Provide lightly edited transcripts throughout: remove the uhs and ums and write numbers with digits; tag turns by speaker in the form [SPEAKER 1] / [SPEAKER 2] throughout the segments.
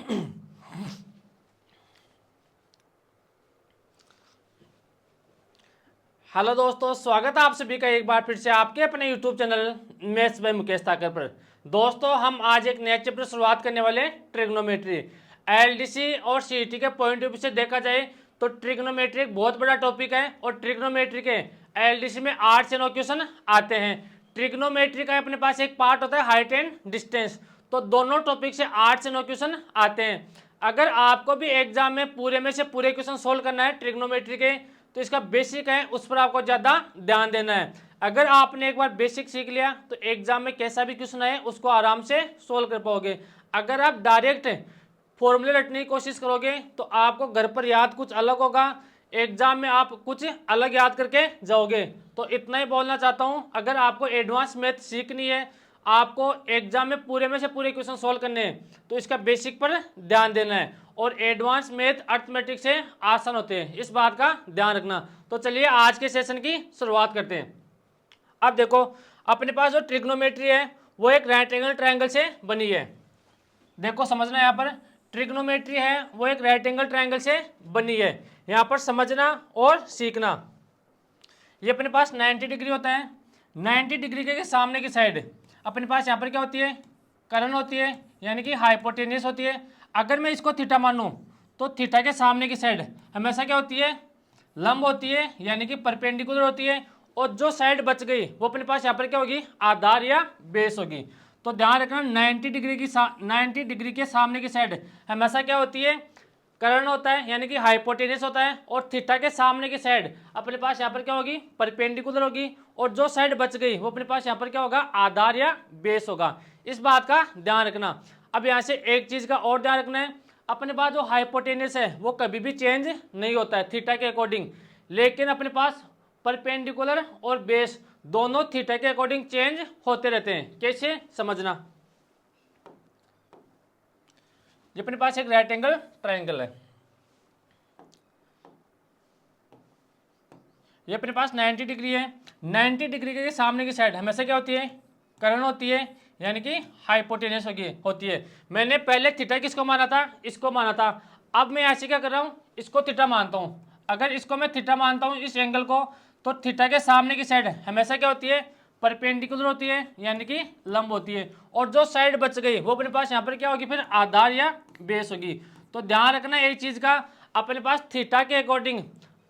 [SPEAKER 1] Hello दोस्तों, स्वागत है आप सभी का एक बार फिर से आपके अपने YouTube channel maths by Mukesh Takar पर। दोस्तों, हम आज एक नए चैप्टर शुरुआत करने वाले हैं, ट्रिग्नोमेट्री। एलडीसी और सीईटी के पॉइंट ऑफ व्यू से देखा जाए तो ट्रिग्नोमेट्री एक बहुत बड़ा टॉपिक है और ट्रिग्नोमेट्री के एलडीसी में 8 से 9 क्वेश्चन आते हैं। ट्रिग्नोमेट्री का अपने पास एक पार्ट होता है हाइट एंड डिस्टेंस, तो दोनों टॉपिक से 8 से 9 क्वेश्चन आते हैं। अगर आपको भी एग्जाम में पूरे में से पूरे क्वेश्चन सोल्व करना है ट्रिग्नोमेट्री के, तो इसका बेसिक है उस पर आपको ज़्यादा ध्यान देना है। अगर आपने एक बार बेसिक सीख लिया तो एग्जाम में कैसा भी क्वेश्चन आए उसको आराम से सोल्व कर पाओगे। अगर आप डायरेक्ट फॉर्मूले रटने की कोशिश करोगे तो आपको घर पर याद कुछ अलग होगा, एग्जाम में आप कुछ अलग याद करके जाओगे। तो इतना ही बोलना चाहता हूँ, अगर आपको एडवांस मैथ सीखनी है, आपको एग्जाम में पूरे में से पूरे क्वेश्चन सोल्व करने हैं, तो इसका बेसिक पर ध्यान देना है। और एडवांस मैथ अर्थमेटिक से आसान होते हैं, इस बात का ध्यान रखना। तो चलिए आज के सेशन की शुरुआत करते हैं। अब देखो, अपने पास जो ट्रिग्नोमेट्री है वो एक राइट एंगल ट्रायंगल से बनी है। देखो समझना, यहाँ पर ट्रिग्नोमेट्री है वो एक राइट एंगल ट्रायंगल से बनी है। यहाँ पर समझना और सीखना। ये अपने पास 90 डिग्री होता है। 90 डिग्री के सामने की साइड अपने पास यहाँ पर क्या होती है, कर्ण होती है, यानी कि हाइपोटेन्यूस होती है। अगर मैं इसको थीटा मानूं तो थीटा के सामने की साइड हमेशा क्या होती है, लंब होती है, यानी कि परपेंडिकुलर होती है। और जो साइड बच गई वो अपने पास यहाँ पर क्या होगी, आधार या बेस होगी। तो ध्यान रखना, 90 डिग्री के सामने की साइड हमेशा क्या होती है, कर्ण होता है, यानी कि हाइपोटेन्यूस होता है। और थीटा के सामने की साइड अपने पास यहाँ पर क्या होगी, परपेंडिकुलर होगी। और जो साइड बच गई वो अपने पास यहाँ पर क्या होगा, आधार या बेस होगा। इस बात का ध्यान रखना। अब यहाँ से एक चीज का और ध्यान रखना है, अपने पास जो हाइपोटेन्यूस है वो कभी भी चेंज नहीं होता है थीटा के अकॉर्डिंग, लेकिन अपने पास परपेंडिकुलर और बेस दोनों थीटा के अकॉर्डिंग चेंज होते रहते हैं। कैसे, समझना। ये अपने पास एक राइट एंगल ट्रायंगल है। ये अपने पास 90 डिग्री है। 90 डिग्री के सामने की साइड हमेशा क्या होती है, कर्ण होती है, यानी कि हाइपोटेन्यूस होती है। मैंने पहले थीटा किसको माना था, इसको माना था। अब मैं ऐसे क्या कर रहा हूँ, इसको थीटा मानता हूँ। अगर इसको मैं थीटा मानता हूँ इस एंगल को, तो थीटा के सामने की साइड हमेशा क्या होती है, परपेंडिकुलर होती है, यानी कि लंब होती है। और जो साइड बच गई वो अपने पास यहाँ पर क्या होगी, फिर आधार या बेस होगी। तो ध्यान रखना एक चीज का, अपने पास थीटा के अकॉर्डिंग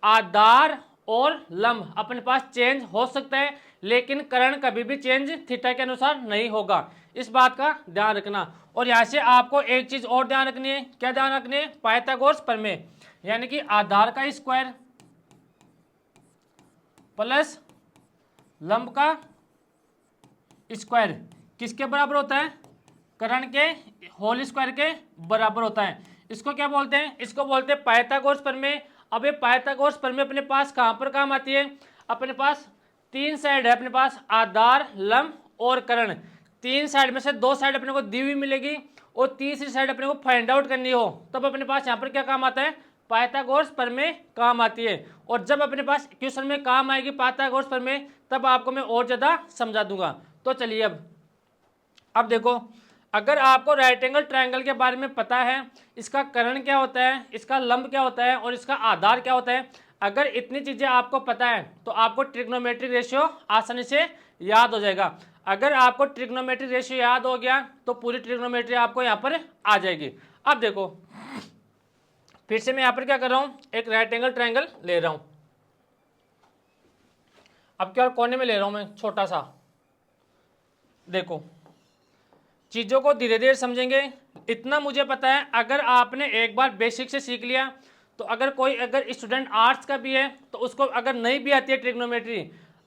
[SPEAKER 1] आधार और लंब अपने पास चेंज हो सकता है, लेकिन कर्ण कभी भी चेंज थीटा के अनुसार नहीं होगा। इस बात का ध्यान रखना। और यहाँ से आपको एक चीज और ध्यान रखनी है, क्या ध्यान रखनी है, पाइथागोरस प्रमेय, यानी कि आधार का स्क्वायर प्लस लंब का स्क्वायर किसके बराबर होता है, कर्ण के होल स्क्वायर के बराबर होता है। इसको क्या बोलते हैं, इसको बोलते हैं पाइथागोरस प्रमेय। अब ये पाइथागोरस प्रमेय अपने पास कहाँ पर काम आती है, अपने पास तीन साइड है, अपने पास आधार, लंब और कर्ण। तीन साइड में से दो साइड अपने को दी हुई मिलेगी और तीसरी साइड अपने को फाइंड आउट करनी हो, तब अपने पास यहाँ पर क्या काम आता है, पाइथागोरस प्रमेय काम आती है। और जब अपने पास क्वेश्चन में काम आएगी पाइथागोरस प्रमेय, तब आपको मैं और ज्यादा समझा दूंगा। तो चलिए अब देखो, अगर आपको राइट एंगल ट्रायंगल के बारे में पता है, इसका कर्ण क्या होता है, इसका लंब क्या होता है और इसका आधार क्या होता है, अगर इतनी चीजें आपको पता है तो आपको ट्रिग्नोमेट्रिक रेशियो आसानी से याद हो जाएगा। अगर आपको ट्रिग्नोमेट्रिक रेशियो याद हो गया तो पूरी ट्रिग्नोमेट्री आपको यहाँ पर आ जाएगी। अब देखो, फिर से मैं यहाँ पर क्या कर रहा हूँ, एक राइट एंगल ट्रायंगल ले रहा हूँ। अब क्या कोने में ले रहा हूँ मैं, छोटा सा। देखो, चीज़ों को धीरे धीरे समझेंगे। इतना मुझे पता है, अगर आपने एक बार बेसिक से सीख लिया तो अगर स्टूडेंट आर्ट्स का भी है तो उसको अगर नहीं भी आती है ट्रिग्नोमेट्री,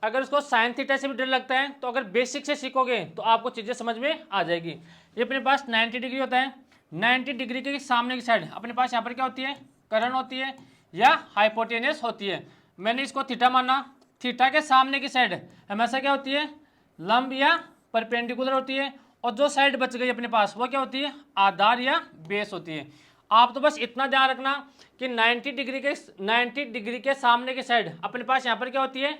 [SPEAKER 1] अगर उसको साइन थीटा से भी डर लगता है, तो अगर बेसिक से सीखोगे तो आपको चीज़ें समझ में आ जाएगी। ये अपने पास 90 डिग्री होता है। 90 डिग्री के सामने की साइड अपने पास यहाँ पर क्या होती है, कर्ण होती है या हाइपोटेन्यूस होती है। मैंने इसको थीटा माना। थीटा के सामने की साइड हमेशा क्या होती है, लंब या परपेंडिकुलर होती है। और जो साइड बच गई अपने पास वो क्या होती है, आधार या बेस होती है। आप तो बस इतना ध्यान रखना कि 90 डिग्री के सामने की साइड अपने पास यहाँ पर क्या होती है,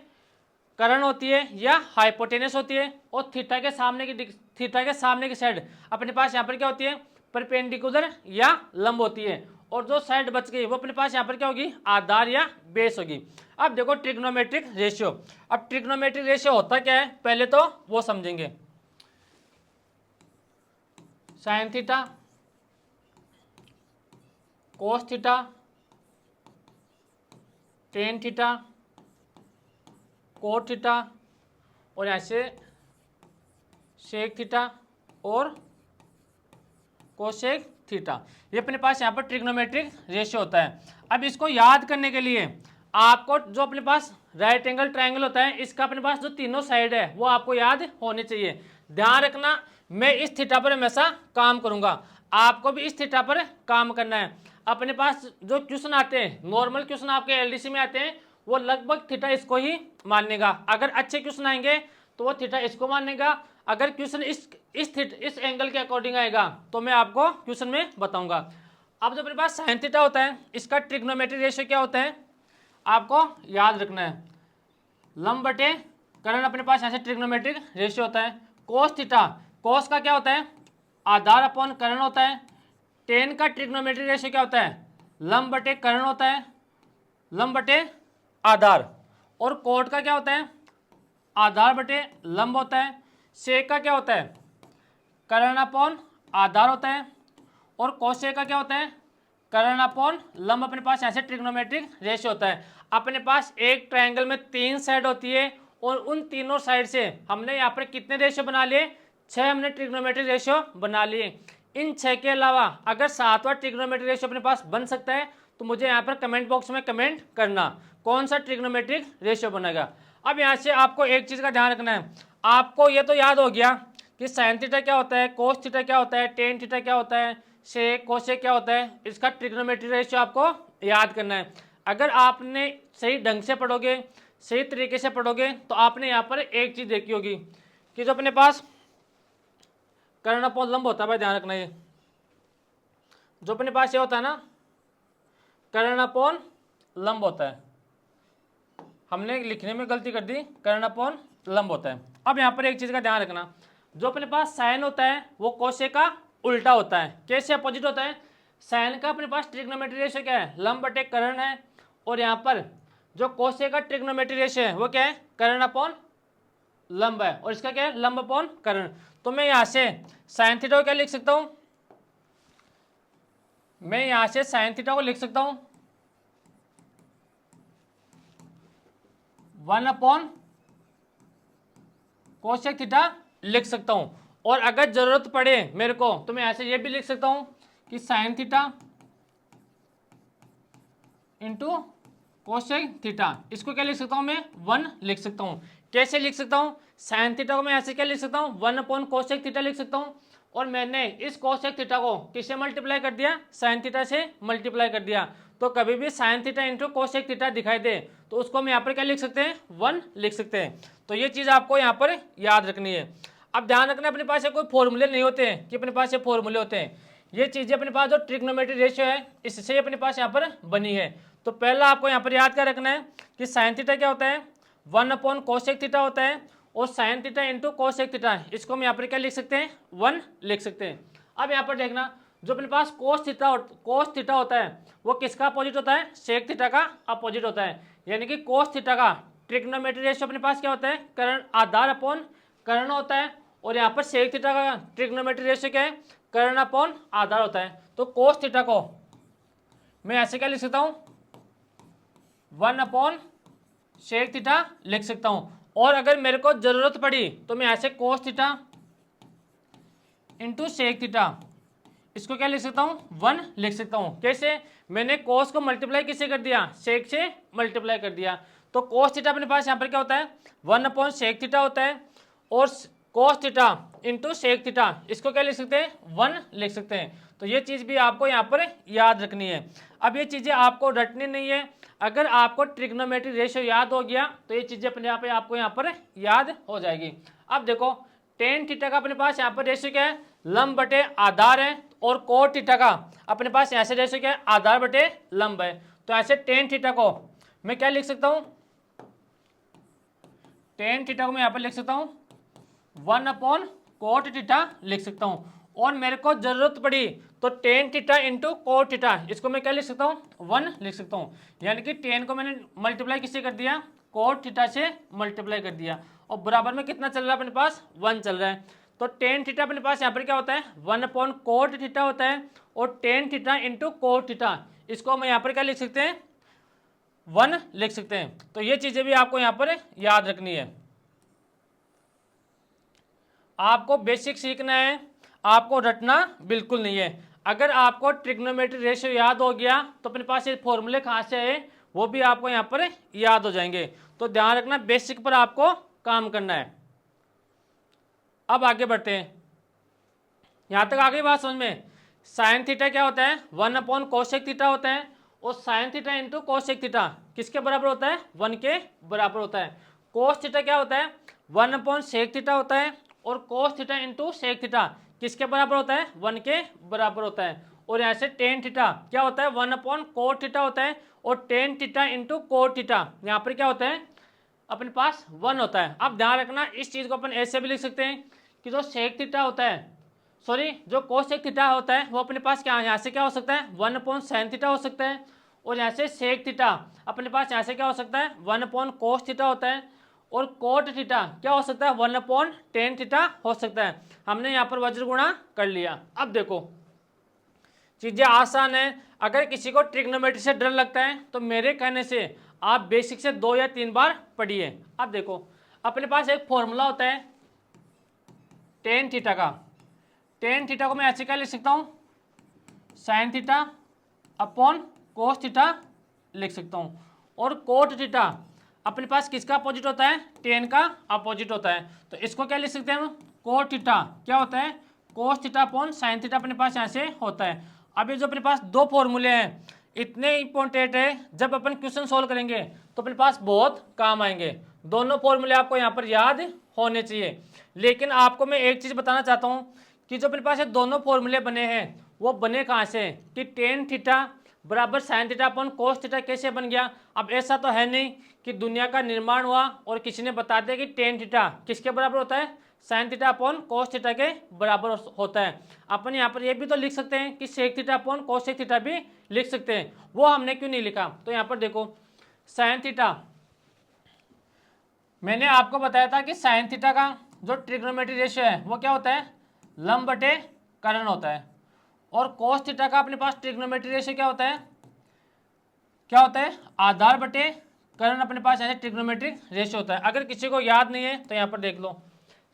[SPEAKER 1] कर्ण होती है या हाइपोटेन्यूस होती है। और थीटा के सामने की साइड अपने पास यहाँ पर क्या होती है, परपेंडिकुलर या लंब होती है, और जो साइड बच गई वो अपने पास यहाँ पर क्या होगी, आधार या बेस होगी। अब देखो ट्रिग्नोमेट्रिक रेशियो। अब ट्रिग्नोमेट्रिक रेशियो होता क्या है पहले तो वो समझेंगे। Sine theta, cos theta, tan theta, cot theta, और यहाँ से सेक थीटा और कोसेक थीटा, ये अपने पास यहाँ पर ट्रिग्नोमेट्रिक रेशियो होता है। अब इसको याद करने के लिए आपको जो अपने पास राइट एंगल ट्रायंगल होता है, इसका अपने पास जो तीनों साइड है वो आपको याद होने चाहिए। ध्यान रखना, मैं इस थीटा पर हमेशा काम करूंगा, आपको भी इस थीटा पर काम करना है। अपने पास जो क्वेश्चन आते हैं, नॉर्मल क्वेश्चन आपके एलडीसी में आते हैं, वो लगभग थीटा इसको ही मानेगा। अगर अच्छे क्वेश्चन आएंगे तो वो थीटा इसको मानेगा। अगर क्वेश्चन इस एंगल के अकॉर्डिंग आएगा तो मैं आपको क्वेश्चन में बताऊंगा। अब जो अपने पास साइन थीटा होता है, इसका ट्रिग्नोमेट्रिक रेशियो क्या होता है आपको याद रखना है, लंब बटे कर्ण अपने पास ऐसे ट्रिग्नोमेट्रिक रेशियो होता है। कोस थीटा, कोस का क्या होता है, आधार अपॉन कर्ण होता है। टेन का ट्रिग्नोमेट्रिक रेशियो क्या होता है, लंब बटे कर्ण होता है, लंब बटे आधार। और कोट का क्या होता है, आधार बटे लंब होता है। सेक का क्या होता है, कर्ण अपॉन आधार होता है। और कोसेक का क्या होता है, कर्ण अपॉन लंब। अपने पास ऐसे ट्रिग्नोमेट्रिक रेशियो होता है। अपने पास एक ट्रायंगल में 3 साइड होती है, और उन तीनों साइड से हमने यहाँ पर कितने रेशियो बना लिए, 6 हमने ट्रिग्नोमेट्रिक रेशियो बना लिए। इन 6 के अलावा अगर 7वां ट्रिग्नोमेट्रिक रेशियो अपने पास बन सकता है तो मुझे यहाँ पर कमेंट बॉक्स में कमेंट करना कौन सा ट्रिग्नोमेट्रिक रेशियो बनेगा। अब यहाँ से आपको एक चीज़ का ध्यान रखना है, आपको ये तो याद हो गया कि साइन थीटा क्या होता है, कोस थीटा क्या होता है, टेन थीटा क्या होता है, सेक कोसेक क्या होता है, इसका ट्रिग्नोमेट्रिक रेशियो आपको याद करना है। अगर आपने सही ढंग से पढ़ोगे, सही तरीके से पढ़ोगे, तो आपने यहाँ पर एक चीज़ देखी होगी कि जो अपने पास कर्ण अपॉन लंब होता है, भाई ध्यान रखना, ये जो अपने पास ये होता है ना, कर्ण अपॉन लंब होता है। हमने लिखने में गलती कर दी, कर्ण अपॉन लंब होता है। अब यहाँ पर एक चीज़ का ध्यान रखना, जो अपने पास साइन होता है वो कोसेक का उल्टा होता है। कैसे अपोजिट होता है, साइन का अपने पास ट्रिग्नोमेट्रिक रेशियो क्या है, लंब बटे कर्ण है, और यहाँ पर जो कोसेक का ट्रिग्नोमेट्रिक रेशियो है वो क्या है, कर्ण अपॉन लंब है, और इसका क्या है, लंब अपॉन कर्ण। तो मैं यहाँ से साइन थीटा को क्या लिख सकता हूँ, मैं यहाँ से साइन थीटा को लिख सकता हूँ 1 अपॉन कोसेक थीटा लिख सकता हूं। और अगर जरूरत पड़े मेरे को तो मैं ऐसे ये भी लिख सकता हूं कि sine theta into cosec theta, इसको क्या लिख सकता हूं मैं, 1 लिख सकता हूं। कैसे लिख सकता हूं, साइन थीटा को मैं ऐसे क्या लिख सकता हूं, 1 अपॉन कोसेक थीटा लिख सकता हूं, और मैंने इस कोसेक थीटा को किससे मल्टीप्लाई कर दिया, साइन थीटा से मल्टीप्लाई कर दिया। तो कभी भी sine theta into cosec theta दिखाई दे तो उसको हम यहाँ पर क्या लिख सकते हैं, 1 लिख सकते हैं। तो ये चीज़ आपको यहाँ पर याद रखनी है। अब ध्यान रखना, अपने पास कोई फॉर्मूले नहीं होते हैं कि अपने पास ये फॉर्मूले होते हैं, ये चीज़ें अपने पास जो ट्रिग्नोमेट्रिक रेशियो है इससे अपने पास यहाँ पर बनी है। तो पहला आपको यहाँ पर याद क्या रखना है कि साइन थीटा क्या होता है, 1 अपॉन कोसेक थीटा होता है, और sine theta into cosec theta, इसको हम यहाँ पर क्या लिख सकते हैं, 1 लिख सकते हैं। अब यहाँ पर देखना, जो अपने पास कोस थीटा होता है वो किसका अपोजिट होता है, सेक थीटा का अपोजिट होता है। यानी कि कोस थीटा का ट्रिग्नोमेट्रिक रेशियो अपने पास क्या होता है, कर्ण आधार अपॉन कर्ण होता है, और यहाँ पर सेक थीटा का ट्रिग्नोमेट्रिक रेशियो क्या है, कर्ण अपॉन आधार होता है। तो कोस थीटा को मैं ऐसे क्या लिख सकता हूँ, 1 अपॉन सेक थीटा लिख सकता हूँ। और अगर मेरे को जरूरत पड़ी तो मैं ऐसे cos theta into sec theta, इसको क्या लिख सकता हूँ, 1 लिख सकता हूँ। कैसे, मैंने कोस को मल्टीप्लाई किससे कर दिया, सेक से मल्टीप्लाई कर दिया। तो कोस थीटा अपने पास यहाँ पर क्या होता है, 1 अपॉन सेक थीटा होता है, और cos theta into sec theta, इसको क्या लिख सकते हैं, 1 लिख सकते हैं। तो ये चीज़ भी आपको यहाँ पर याद रखनी है। अब ये चीज़ें आपको रटनी नहीं है, अगर आपको ट्रिग्नोमेट्रिक रेशियो याद हो गया तो ये चीज़ें अपने आप आपको यहाँ पर याद हो जाएगी। अब देखो टेन थीटा का अपने पास यहाँ पर रेशियो क्या है, लंब बटे आधार है, और कोट थीटा का अपने पास ऐसे रेशियो क्या है, आधार बटे लंब है। तो ऐसे टेन थीटा को मैं क्या लिख सकता हूँ, टेन थीटा को मैं यहाँ पर लिख सकता हूँ 1 अपॉन कोट थीटा लिख सकता हूँ। और मेरे को जरूरत पड़ी तो tan theta into cot theta, इसको मैं क्या लिख सकता हूँ, 1 लिख सकता हूँ। यानी कि टेन को मैंने मल्टीप्लाई किससे कर दिया, कोट थीटा से मल्टीप्लाई कर दिया, और बराबर में कितना चल रहा है अपने पास, 1 चल रहा है। तो टेन थीटा अपने पास यहाँ पर क्या होता है, 1 अपॉन कोट थीटा होता है, और tan theta into cot theta, इसको हम यहाँ पर क्या लिख सकते हैं, 1 लिख सकते हैं। तो ये चीजें भी आपको यहाँ पर याद रखनी है। आपको बेसिक सीखना है, आपको रटना बिल्कुल नहीं है। अगर आपको ट्रिग्नोमेट्री रेशियो याद हो गया तो अपने पास ये फॉर्मूले कहाँ से आए वो भी आपको यहाँ पर याद हो जाएंगे। तो ध्यान रखना, बेसिक पर आपको काम करना है। अब आगे बढ़ते हैं, यहाँ तक आ गई बात समझ में। साइन थीटा क्या होता है, 1 अपॉन कोसेक थीटा होता है, और sine theta into cosec theta किसके बराबर होता है, 1 के बराबर होता है। कोस थीटा क्या होता है, 1 अपॉन सेक थीटा होता है, और cos theta into sec theta किसके बराबर होता है, 1 के बराबर होता है। और यहाँ से टेन थीटा क्या होता है, 1 अपॉन कोट थीटा होता है, और tan theta into cot theta यहाँ पर क्या होता है, अपने पास 1 होता है। अब ध्यान रखना, इस चीज़ को अपन ऐसे भी लिख सकते हैं कि जो सेक थीटा होता है, सॉरी जो कोसेक थीटा होता है वो अपने पास क्या, यहाँ से क्या हो सकता है, 1 अपॉन साइन थीटा हो सकता है, और यहाँ से सेक थीटा अपने पास यहाँ से क्या हो सकता है, 1 अपॉन कोस थीटा होता है, और कोट थीटा क्या हो सकता है, 1 अपॉन टेन थीटा हो सकता है। हमने यहाँ पर वज्र गुणा कर लिया। अब देखो चीज़ें आसान है। अगर किसी को ट्रिग्नोमेट्री से डर लगता है तो मेरे कहने से आप बेसिक से 2 या 3 बार पढ़िए। अब देखो अपने पास एक फॉर्मूला होता है टेन थीटा का। टेन थीटा को मैं ऐसे क्या लिख सकता हूँ, sign theta upon cos theta लिख सकता हूँ। और कोट थीटा अपने पास किसका अपोजिट होता है, टेन का अपोजिट होता है। तो इसको क्या लिख सकते हैं हम, कोट थीटा क्या होता है, cos theta upon sine theta अपने पास यहाँ से होता है। अब ये जो अपने पास दो फॉर्मूले हैं इतने इंपॉर्टेंट है, जब अपन क्वेश्चन सोल्व करेंगे तो अपने पास बहुत काम आएंगे। दोनों फॉर्मूले आपको यहाँ पर याद होने चाहिए। लेकिन आपको मैं एक चीज़ बताना चाहता हूँ कि जो अपने पास ये दोनों फॉर्मूले बने हैं वो बने कहाँ से, कि टेन थीटा बराबर sign theta upon cos theta कैसे बन गया। अब ऐसा तो है नहीं कि दुनिया का निर्माण हुआ और किसी ने बता दिया कि टेन थीटा किसके बराबर होता है, sign theta upon cos theta के बराबर होता है। अपन यहाँ पर ये भी तो लिख सकते हैं कि sec theta upon cosec theta भी लिख सकते हैं, वो हमने क्यों नहीं लिखा। तो यहाँ पर देखो साइन थीटा, मैंने आपको बताया था कि साइन थीटा का जो ट्रिग्नोमेट्री रेशियो है वो क्या होता है, लंब बटे कर्ण होता है। और कोस थीटा का अपने पास ट्रिग्नोमेट्री रेशियो क्या होता है, आधार बटे कर्ण अपने पास ऐसे ट्रिग्नोमेट्रिक रेशियो होता है। अगर किसी को याद नहीं है तो यहाँ पर देख लो,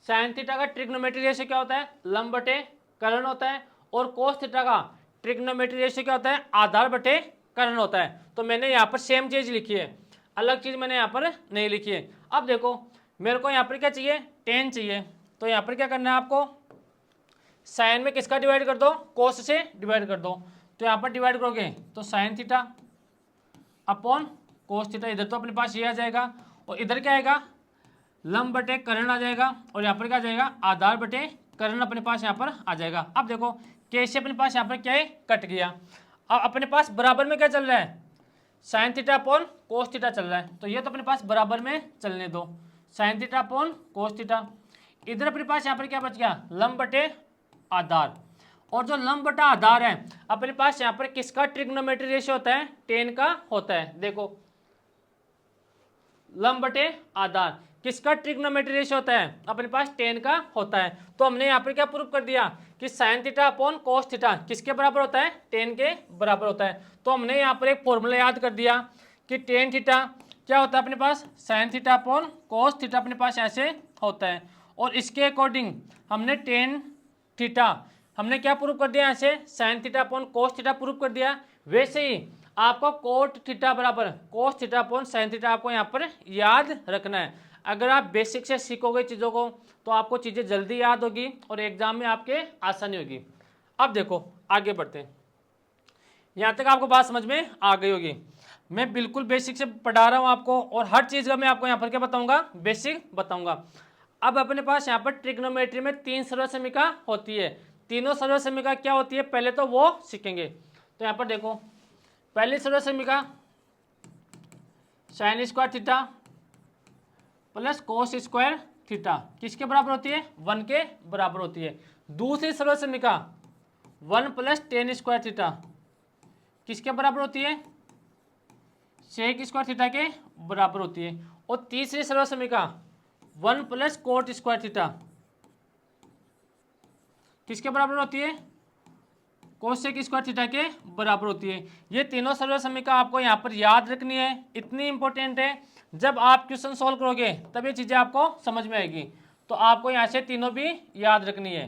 [SPEAKER 1] साइन थीटा का ट्रिग्नोमेट्री रेशियो क्या होता है, लंब बटे कर्ण होता है, और कोस थीटा का ट्रिग्नोमेट्री रेशियो क्या होता है, आधार बटे कर्ण होता है। तो मैंने यहाँ पर सेम चीज लिखी है, अलग चीज मैंने यहाँ पर नहीं लिखी है। अब देखो मेरे को यहाँ पर क्या चाहिए, टेन चाहिए, तो यहाँ पर क्या करना है आपको, साइन में किसका डिवाइड कर दो, कोस से डिवाइड कर दो। तो यहाँ पर डिवाइड करोगे तो sign theta upon cos theta, इधर तो अपने पास ये आ जाएगा, और इधर क्या आएगा, लंब बटे कर्ण आ जाएगा, और यहाँ पर क्या आ जाएगा, आधार बटे कर्ण अपने पास यहाँ पर आ जाएगा। अब देखो कैसे अपने पास यहाँ पर क्या है, कट गया। अब अपने पास बराबर में क्या चल रहा है, sign theta upon cos theta चल रहा है, तो ये तो अपने पास बराबर में चलने दो, sign theta upon cos theta. इधर अपने पास यहाँ पर क्या बच गया, लंब बटे आधार, और जो लंब बटा आधार है अपने पास यहाँ पर किसका ट्रिग्नोमेट्री रेशियो होता है, टेन का होता है। देखो लंब बटे आधार किसका ट्रिग्नोमेट्री रेशियो होता है, अपने पास टेन का होता है। तो हमने यहाँ पर क्या प्रूव कर दिया कि sign theta upon cos theta किसके बराबर होता है, टेन के बराबर होता है। तो हमने यहाँ पर एक फॉर्मूला याद कर दिया कि टेन थीटा क्या होता है अपने पास, sine theta upon cos theta अपने पास ऐसे होता है। और इसके अकॉर्डिंग हमने टेन थीटा हमने क्या प्रूव कर दिया, ऐसे sign theta upon cos theta prove कर दिया। वैसे ही आपको कोट थीटा बराबर cos theta upon sine theta आपको यहाँ पर याद रखना है। अगर आप बेसिक से सीखोगे चीज़ों को तो आपको चीज़ें जल्दी याद होगी और एग्जाम में आपके आसानी होगी। अब देखो आगे बढ़ते हैं, यहाँ तक आपको बात समझ में आ गई होगी। मैं बिल्कुल बेसिक से पढ़ा रहा हूँ आपको, और हर चीज़ का मैं आपको यहाँ पर क्या बताऊँगा, बेसिक बताऊँगा। अब अपने पास यहाँ पर ट्रिग्नोमेट्री में 3 सर्वसमीका होती है। तीनों सर्वसमीका क्या होती है पहले तो वो सीखेंगे। तो यहाँ पर देखो पहली सर्वसमीका sine square theta plus cos square theta किसके बराबर होती है, 1 के बराबर होती है। दूसरी सरल समीका 1 प्लस टेन स्क्वायर थीटा किसके बराबर होती है, सेक स्क्वायर थीटा के बराबर होती है। और तीसरी सरल समीका 1 प्लस कोट स्क्वायर थीटा किसके बराबर होती है, कोसेक स्क्वायर थीटा के बराबर होती है। ये तीनों सरल समीका आपको यहाँ पर याद रखनी है, इतनी इंपॉर्टेंट है। जब आप क्वेश्चन सॉल्व करोगे तब ये चीज़ें आपको समझ में आएगी। तो आपको यहाँ से तीनों भी याद रखनी है।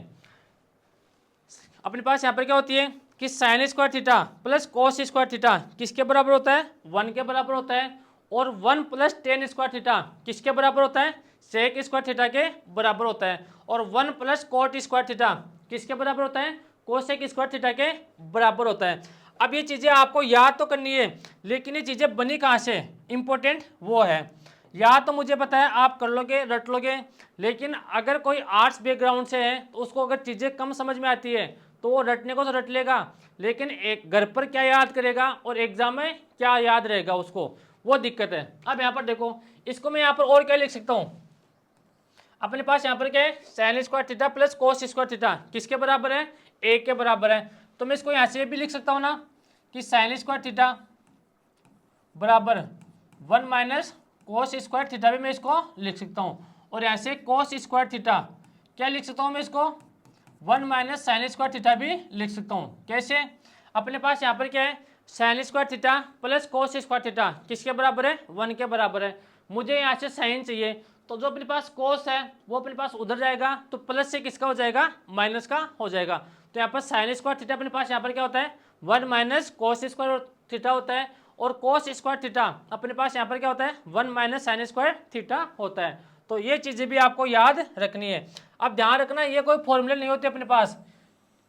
[SPEAKER 1] अपने पास यहाँ पर क्या होती है कि sign square theta plus cos square theta किसके बराबर होता है, 1 के बराबर होता है। और 1 प्लस टेन स्क्वायर थीटा किसके बराबर होता है, सेक स्क्वायर थीटा के बराबर होता है। और 1 प्लस कोट स्क्वायर थीटा किसके बराबर होता है, कोसेक स्क्वायर थीटा के बराबर होता है। अब ये चीज़ें आपको याद तो करनी है, लेकिन ये चीज़ें बनी कहाँ से, इंपॉर्टेंट वो है। याद तो मुझे पता है आप कर लोगे, रट लोगे, लेकिन अगर कोई आर्ट्स बैकग्राउंड से है तो उसको अगर चीज़ें कम समझ में आती है तो वो रटने को तो रट लेगा, लेकिन एक घर पर क्या याद करेगा और एग्जाम में क्या याद रहेगा उसको, वो दिक्कत है। अब यहाँ पर देखो, इसको मैं यहाँ पर और क्या लिख सकता हूँ, अपने पास यहाँ पर क्या है, sign square theta plus cos square theta किसके बराबर है, 1 के बराबर है। तो मैं इसको यहाँ से भी लिख सकता हूँ ना कि साइन स्क्वायर थीटा बराबर 1 माइनस कोस स्क्वायर थीटा भी मैं इसको लिख सकता हूँ। और यहाँ से कोस स्क्वायर थीटा क्या लिख सकता हूँ मैं इसको, 1 माइनस साइन स्क्वायर थीटा भी लिख सकता हूँ। कैसे, अपने पास यहाँ पर क्या है, sign square theta plus cos square theta किसके बराबर है, 1 के बराबर है। मुझे यहाँ से साइन चाहिए, तो जो अपने पास कोस है वो अपने पास उधर जाएगा, तो प्लस से किसका हो जाएगा, माइनस का हो जाएगा। तो यहाँ पर साइन स्क्वायर थीटा अपने पास यहाँ पर क्या होता है, 1 माइनस कोस स्क्वायर थीटा होता है। और कोस स्क्वायर थीटा अपने पास यहाँ पर क्या होता है, 1 माइनस साइन स्क्वायर थीटा होता है। तो ये चीज़ें भी आपको याद रखनी है। अब ध्यान रखना, ये कोई फॉर्मूले नहीं होते अपने पास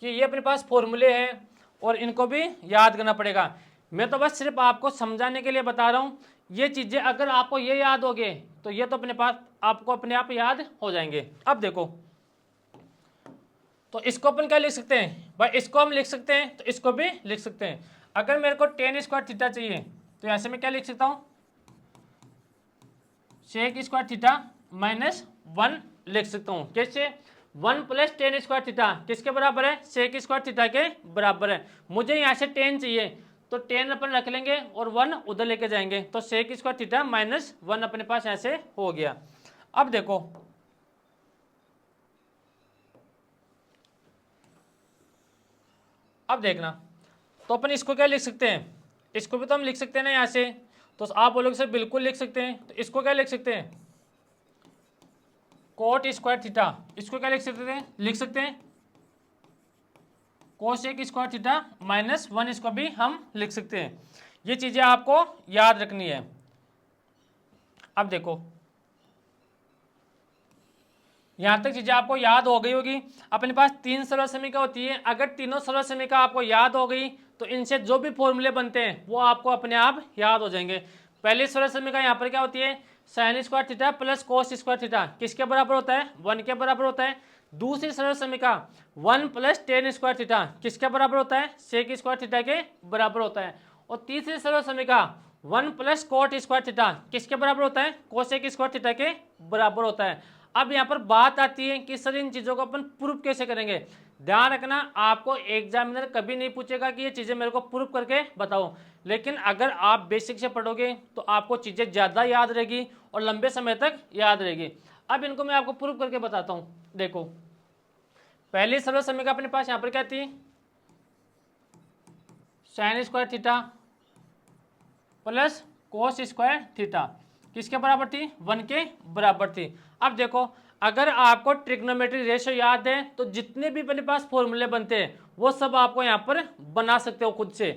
[SPEAKER 1] कि ये अपने पास फॉर्मूले हैं और इनको भी याद करना पड़ेगा। मैं तो बस सिर्फ आपको समझाने के लिए बता रहा हूँ। ये चीज़ें अगर आपको ये याद हो गए तो ये तो अपने पास आपको अपने आप याद हो जाएंगे। अब देखो, तो इसको अपन क्या लिख सकते हैं भाई, इसको हम लिख सकते हैं, तो इसको भी लिख सकते हैं। अगर मेरे को टेन स्क्वायर थीटा चाहिए तो यहाँ से मैं क्या लिख सकता हूँ, सेक स्क्वायर थीटा माइनस 1 लिख सकता हूँ। कैसे, 1 प्लस टेन स्क्वायर थीटा किसके बराबर है, सेक स्क्वायर थीटा के बराबर है। मुझे यहाँ से 10 चाहिए, तो 10 अपन रख लेंगे और 1 उधर लेके जाएंगे, तो सेक स्क्वायर थीटा माइनस 1 अपने पास ऐसे हो गया। अब देखो, अब देखना, तो अपन इसको क्या लिख सकते हैं, इसको भी तो हम लिख सकते हैं ना यहाँ से। तो आप बोलोगे सर बिल्कुल लिख सकते हैं, तो इसको क्या लिख सकते हैं, कोट स्क्वायर थीटा, इसको क्या लिख सकते हैं कोसेक स्क्वायर थीटा माइनस 1, इसको भी हम लिख सकते हैं। ये चीज़ें आपको याद रखनी है। अब देखो, यहाँ तक चीज़ें आपको याद हो गई होगी। अपने पास 3 सरल समीकरण होती है, अगर तीनों सरल समीकरण आपको याद हो गई तो इनसे जो भी फॉर्मूले बनते हैं वो आपको अपने आप याद हो जाएंगे। पहली सरल समीकरण यहाँ पर क्या होती है, sign square theta plus cos square theta किसके बराबर होता है, 1 के बराबर होता है। दूसरी सरल समीकरण 1 प्लस टेन स्क्वायर थीटा किसके बराबर होता है, सेक स्क्वायर थीटा के बराबर होता है। और तीसरी सरल समीकरण 1 प्लस कोट स्क्वायर थीटा किसके बराबर होता है, कोसेक स्क्वायर थीटा के बराबर होता है। अब यहाँ पर बात आती है कि सर इन चीज़ों को अपन प्रूफ कैसे करेंगे। ध्यान रखना, आपको एग्जामिनर कभी नहीं पूछेगा कि ये चीज़ें मेरे को प्रूफ करके बताओ, लेकिन अगर आप बेसिक से पढ़ोगे तो आपको चीज़ें ज़्यादा याद रहेगी और लंबे समय तक याद रहेगी। अब इनको मैं आपको प्रूफ करके बताता हूँ। देखो, पहली सरल समीकरण अपने पास यहाँ पर क्या थी, sign square theta plus cos square theta किसके बराबर थी, 1 के बराबर थी। अब देखो, अगर आपको ट्रिग्नोमेट्री रेशियो याद है तो जितने भी अपने पास फॉर्मूले बनते हैं वो सब आपको यहाँ पर बना सकते हो खुद से।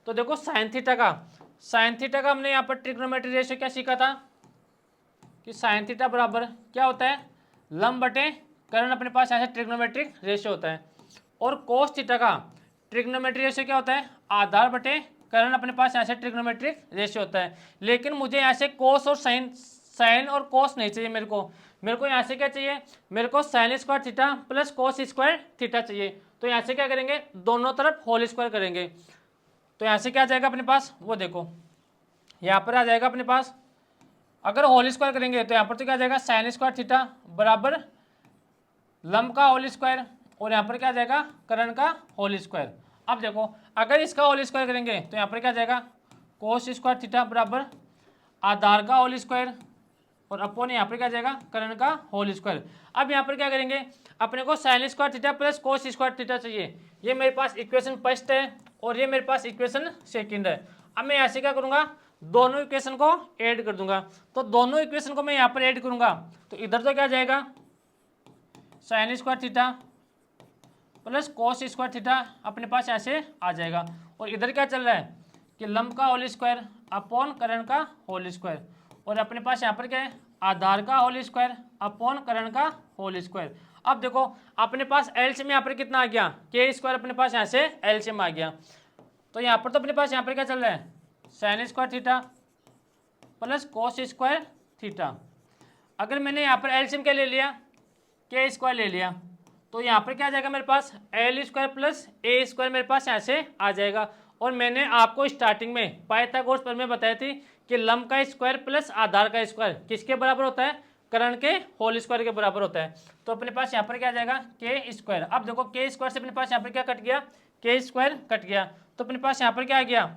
[SPEAKER 1] तो देखो, साइन थीटा का हमने यहाँ पर ट्रिग्नोमेट्री रेशियो क्या सीखा था कि साइन थीटा बराबर क्या होता है, लंब बटे कर्ण अपने पास ऐसे ट्रिग्नोमेट्रिक रेशियो होता है। और कोस थीटा का ट्रिग्नोमेट्री रेशियो क्या होता है, आधार बटे कर्ण अपने पास ऐसे ट्रिग्नोमेट्रिक रेशियो होता है। लेकिन मुझे यहाँ से कोस और साइन और कोस नहीं चाहिए, मेरे को यहाँ से क्या चाहिए, मेरे को sign square theta plus cos square theta चाहिए। तो यहाँ से क्या करेंगे, दोनों तरफ होल स्क्वायर करेंगे। तो यहाँ से क्या आ जाएगा अपने पास, वो देखो यहाँ पर आ जाएगा अपने पास, अगर होल स्क्वायर करेंगे तो यहाँ पर तो क्या आ जाएगा, साइन स्क्वायर थीटा बराबर लंब का होल स्क्वायर और यहाँ पर क्या आ जाएगा, करण का होल स्क्वायर। अब देखो अगर इसका होल स्क्वायर करेंगे तो यहाँ पर क्या आ जाएगा, कोस स्क्वायर थीटा बराबर आधार का होल स्क्वायर और अपॉन यहाँ पर क्या आ जाएगा, करण का होल स्क्वायर। अब यहाँ पर क्या करेंगे, अपने को sign square theta plus cos square theta चाहिए। ये मेरे पास इक्वेशन फर्स्ट है और ये मेरे पास इक्वेशन सेकंड है। अब मैं ऐसे क्या करूँगा, दोनों इक्वेशन को ऐड कर दूंगा। तो दोनों इक्वेशन को मैं यहाँ पर ऐड करूँगा तो इधर तो क्या आ जाएगा, sine square theta plus cos square theta अपने पास ऐसे आ जाएगा। और इधर क्या चल रहा है कि लंब का होल स्क्वायर अपॉन करण का होल स्क्वायर और अपने पास यहाँ पर क्या है, आधार का होल स्क्वायर अपॉन करण का होल स्क्वायर। अब देखो अपने पास एलसीएम यहाँ पर कितना आ गया, के स्क्वायर अपने पास यहाँ से एलसीएम आ गया। तो यहाँ पर तो अपने पास यहाँ पर क्या चल रहा है, sign square theta plus cos square theta. अगर मैंने यहाँ पर एलसीएम क्या ले लिया, के स्क्वायर ले लिया, तो यहाँ पर क्या आ जाएगा मेरे पास, एल स्क्वायर प्लस ए स्क्वायर मेरे पास यहाँ से आ जाएगा। और मैंने आपको स्टार्टिंग में पाइथागोरस प्रमेय में बताई थी कि लंब का स्क्वायर प्लस आधार का स्क्वायर किसके बराबर होता है, करण के होल स्क्वायर के बराबर होता है। तो अपने पास यहाँ पर क्या आ जाएगा, के स्क्वायर। अब देखो के स्क्वायर से अपने पास यहाँ पर क्या कट गया, के स्क्वायर कट गया। तो अपने पास यहाँ पर क्या आ गया,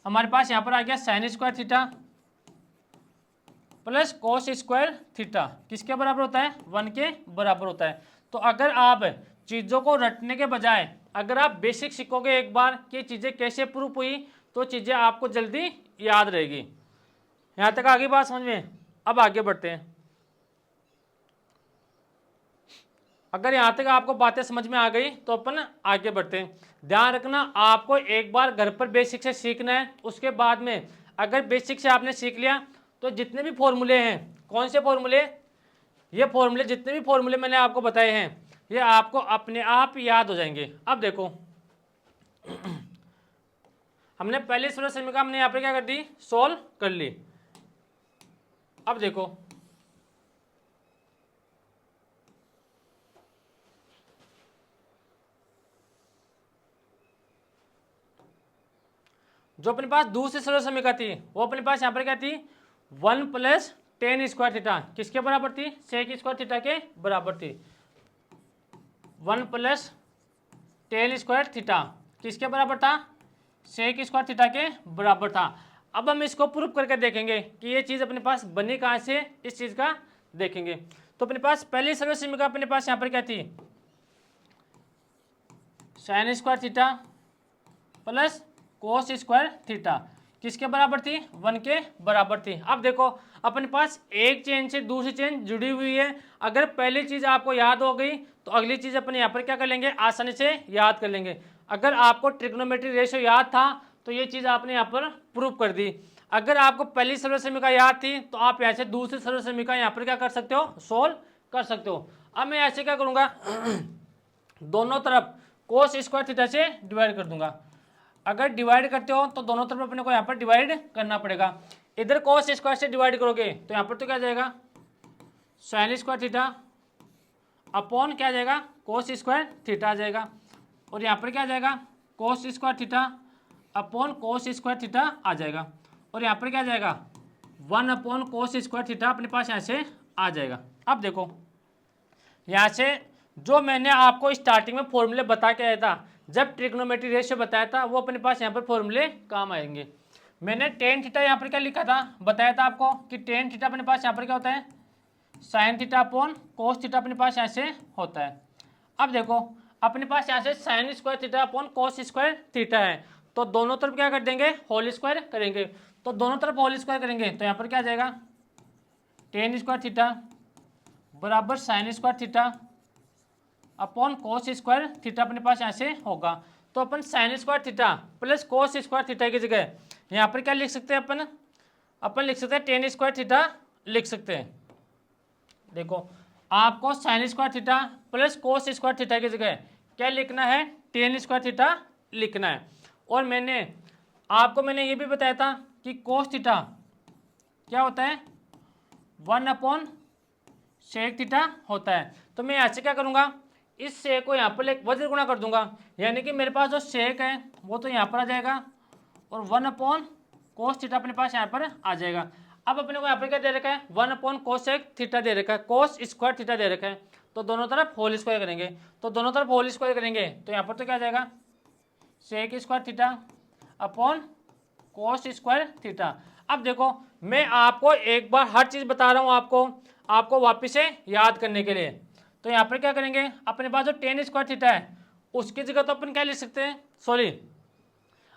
[SPEAKER 1] हमारे पास यहाँ पर आ गया sign square theta plus cos square theta किसके बराबर होता है, 1 के बराबर होता है। तो अगर आप चीज़ों को रटने के बजाय अगर आप बेसिक सीखोगे एक बार कि चीज़ें कैसे प्रूफ हुई तो चीज़ें आपको जल्दी याद रहेगी। यहाँ तक आगे बात समझ में। अब आगे बढ़ते हैं। अगर यहाँ तक आपको बातें समझ में आ गई तो अपन आगे बढ़ते हैं। ध्यान रखना आपको एक बार घर पर बेसिक से सीखना है, उसके बाद में अगर बेसिक से आपने सीख लिया तो जितने भी फॉर्मूले हैं, कौन से फॉर्मूले, ये फॉर्मूले जितने भी फॉर्मूले मैंने आपको बताए हैं ये आपको अपने आप याद हो जाएंगे। अब देखो हमने पहले सरल समीकरण हमने यहाँ पे क्या कर दी, सोल्व कर ली। अब देखो जो अपने पास दूसरी सरल समीकरण थी वो अपने पास यहाँ पर क्या थी, 1 प्लस टेन स्क्वायर थीटा किसके बराबर थी, सेक स्क्वायर थीटा के बराबर थी। 1 प्लस टेन स्क्वायर थीटा किसके बराबर था, सेक स्क्वायर थीटा के बराबर था। अब हम इसको प्रूफ करके देखेंगे कि ये चीज़ अपने पास बनी कहाँ से, इस चीज़ का देखेंगे। तो अपने पास पहली सरल समीकरण अपने पास यहाँ पर क्या थी, sign square theta plus cos square theta किसके बराबर थी, 1 के बराबर थी। अब देखो अपने पास एक चेन से दूसरी चेन जुड़ी हुई है। अगर पहली चीज़ आपको याद हो गई तो अगली चीज़ अपन यहाँ पर क्या कर लेंगे, आसानी से याद कर लेंगे। अगर आपको ट्रिग्नोमेट्री रेशियो याद था तो ये चीज़ आपने यहाँ पर प्रूव कर दी। अगर आपको पहली सरल समीकरण याद थी तो आप यहाँ से दूसरी सरल समीकरण यहाँ पर क्या कर सकते हो, सोल्व कर सकते हो। अब मैं ऐसे क्या करूँगा दोनों तरफ कोस स्क्वायर थीटा से डिवाइड कर दूंगा। अगर डिवाइड करते हो तो दोनों तरफ अपने को यहाँ पर डिवाइड करना पड़ेगा। इधर कोस स्क्वायर से डिवाइड करोगे तो यहाँ पर तो क्या आ जाएगा, साइन स्क्वायर थीटा अपॉन क्या आ जाएगा, कोस स्क्वायर थीटा आ जाएगा। और यहाँ पर क्या आ जाएगा, cos square theta upon cos square theta आ जाएगा। और यहाँ पर क्या आ जाएगा, 1 अपॉन कोस स्क्वायर थीटा अपने पास यहाँ से आ जाएगा। अब देखो यहाँ से जो मैंने आपको स्टार्टिंग में फॉर्मूले बता के आया था, जब ट्रिग्नोमेट्री रेशियो बताया था, वो अपने पास यहाँ पर फॉर्मूले काम आएंगे। मैंने टेन थीटा यहाँ पर क्या लिखा था, बताया था आपको कि टेन थीटा अपने पास यहाँ पर क्या होता है, sign theta upon cos theta अपने पास यहाँ से होता है। अब देखो अपने पास यहाँ से sine square theta upon cos square theta है, तो दोनों तरफ क्या कर देंगे, होल स्क्वायर करेंगे। तो दोनों तरफ होल स्क्वायर करेंगे तो यहाँ पर क्या आ जाएगा, टेन स्क्वायर थीटा बराबर sine square theta upon cos square theta अपने पास यहाँ से होगा। तो अपन sine square theta plus cos square theta की जगह यहाँ पर क्या लिख सकते हैं, अपन लिख सकते हैं टेन स्क्वायर थीटा लिख सकते हैं। देखो आपको sign square theta plus cos square theta की जगह क्या लिखना है, टेन स्क्वायर थीटा लिखना है। और मैंने ये भी बताया था कि कोस थीटा क्या होता है, 1 अपॉन सेक थीटा होता है। तो मैं यहाँ से क्या करूँगा, इस सेक को यहाँ पर एक वज्र गुणा कर दूंगा, यानी कि मेरे पास जो सेक है वो तो यहाँ पर आ जाएगा और 1 अपॉन कोस थीटा अपने पास यहाँ पर आ जाएगा। अब अपने को यहाँ पर क्या दे रखा है, 1 अपॉन कोस सेक थीटा दे रखा है, कोस स्क्वायर थीटा दे रखा है। तो दोनों तरफ होल स्क्वायर करेंगे, तो दोनों तरफ होल स्क्वायर करेंगे तो यहाँ पर तो क्या आ जाएगा sec square theta upon cos square theta. अब देखो मैं आपको एक बार हर चीज़ बता रहा हूँ आपको वापस से याद करने के लिए। तो यहाँ पर क्या करेंगे, अपने पास जो टेन स्क्वायर थीटा है उसकी जगह तो अपन क्या लिख सकते हैं, सॉरी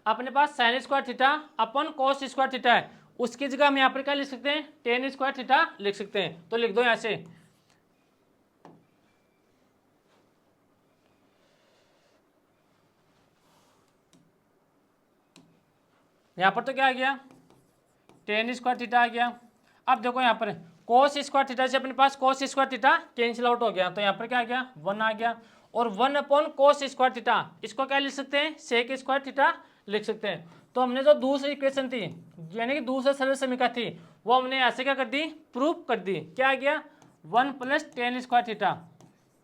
[SPEAKER 1] अपने पास साइन स्क्वायर थीटा अपन कोस स्क्वायर थीटा है, उसकी जगह हम यहाँ पर क्या लिख सकते हैं, टेन स्क्वायर थीटा लिख सकते हैं। तो लिख दो यहाँ से, यहाँ पर तो क्या आ गया टेन स्क्वायर थीटा आ गया। अब देखो यहाँ पर कोस स्क्वायर थीटा से अपने पास cos square theta cancel out हो गया, तो यहाँ पर क्या आ गया 1 आ गया, और 1 अपॉन कोस स्क्वायर थीटा इसको क्या लिख सकते हैं, सेक स्क्वायर थीटा लिख सकते हैं। तो हमने जो दूसरी इक्वेशन थी यानी कि दूसरे सरल समीकरण थी वो हमने ऐसे क्या कर दी, प्रूफ कर दी। क्या आ गया 1 प्लस टेन स्क्वायर थीटा